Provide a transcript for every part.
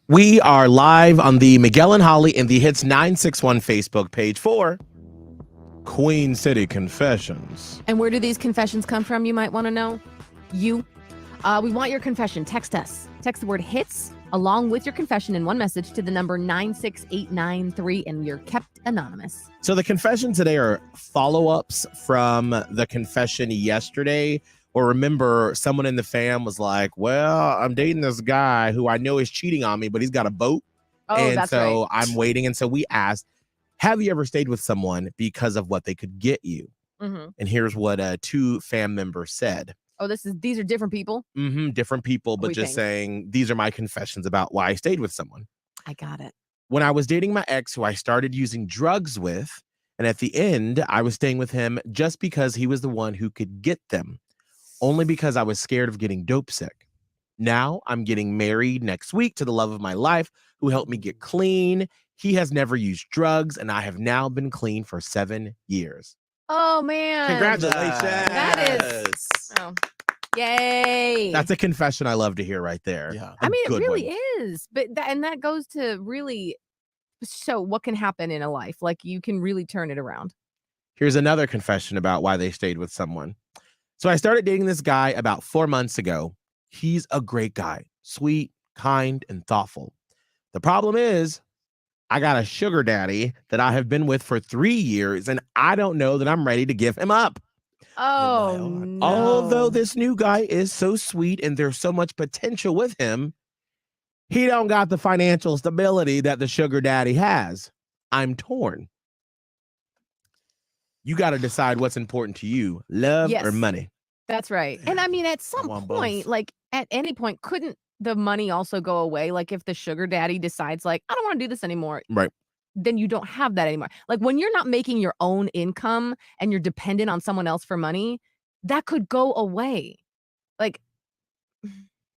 We are live on the Miguel and Holly and the Hits 961 Facebook page for Queen City Confessions. And where do these confessions come from, you might want to know? We want your confession. Text us. Text the word HITS along with your confession in one message to the number 96893, and you're kept anonymous. So the confessions today are follow-ups from the confession yesterday. Or remember, someone in the fam was like, well, I'm dating this guy who I know is cheating on me, but he's got a boat. Oh, and that's so right. I'm waiting. And so we asked, have you ever stayed with someone because of what they could get you? Mm-hmm. And here's what two fam members said. Oh, these are different people? Different people, but just saying, these are my confessions about why I stayed with someone. I got it. When I was dating my ex, who I started using drugs with, and at the end, I was staying with him just because he was the one who could get them. Only because I was scared of getting dope sick. Now I'm getting married next week to the love of my life who helped me get clean. He has never used drugs, and I have now been clean for 7 years. Oh, man. Congratulations. That is. Oh, yay. That's a confession I love to hear right there. Yeah. I mean, it really is. But that goes to really show what can happen in a life. Like, you can really turn it around. Here's another confession about why they stayed with someone. So I started dating this guy about 4 months ago. He's a great guy, sweet, kind, and thoughtful. The problem is I got a sugar daddy that I have been with for 3 years, and I don't know that I'm ready to give him up. Oh, no. Although this new guy is so sweet and there's so much potential with him, he don't got the financial stability that the sugar daddy has. I'm torn. You got to decide what's important to you, love or money. That's right. And I mean, at some point, like at any point, couldn't the money also go away? Like if the sugar daddy decides like, I don't want to do this anymore. Right. Then you don't have that anymore. Like when you're not making your own income and you're dependent on someone else for money, that could go away. Like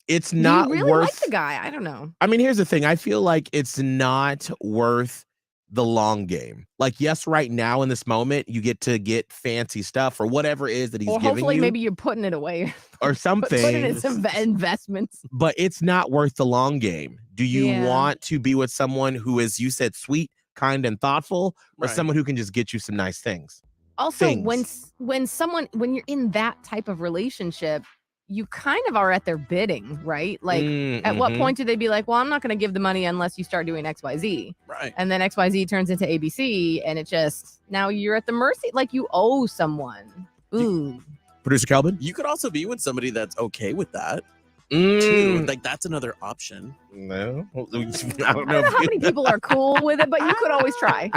it's not really worth like the guy. I don't know. I mean, here's the thing. I feel like it's not worth the long game. Like, yes, right now in this moment, you get to get fancy stuff or whatever it is that he's giving you. Or hopefully maybe you're putting it away. Or something. Putting in some investments. But it's not worth the long game. Do you want to be with someone who is, you said, sweet, kind, and thoughtful, or someone who can just get you some nice things? Also, when you're in that type of relationship, you kind of are at their bidding, right? Like, at what point do they be like, well, I'm not going to give the money unless you start doing XYZ. Right. And then XYZ turns into ABC, and it just, now you're at the mercy, like you owe someone. Ooh. Producer Kelvin? You could also be with somebody that's okay with that. Too. Like, that's another option. No. I don't know how many people are cool with it, but you could always try.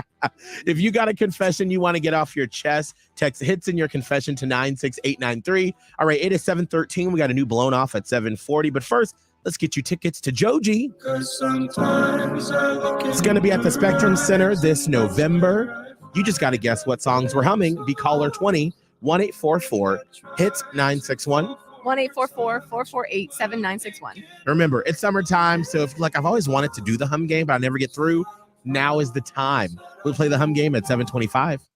If you got a confession you want to get off your chest, text HITS in your confession to 96893. All right, it is 7:13. We got a new blown off at 7:40. But first, let's get you tickets to Joji. It's going to be at the Spectrum Center this November. You just got to guess what songs we're humming. Be caller 20 1844 HITS 961. 1-844-448-7961. Remember, it's summertime, so if like I've always wanted to do the hum game, but I never get through, now is the time. We'll play the hum game at 7:25.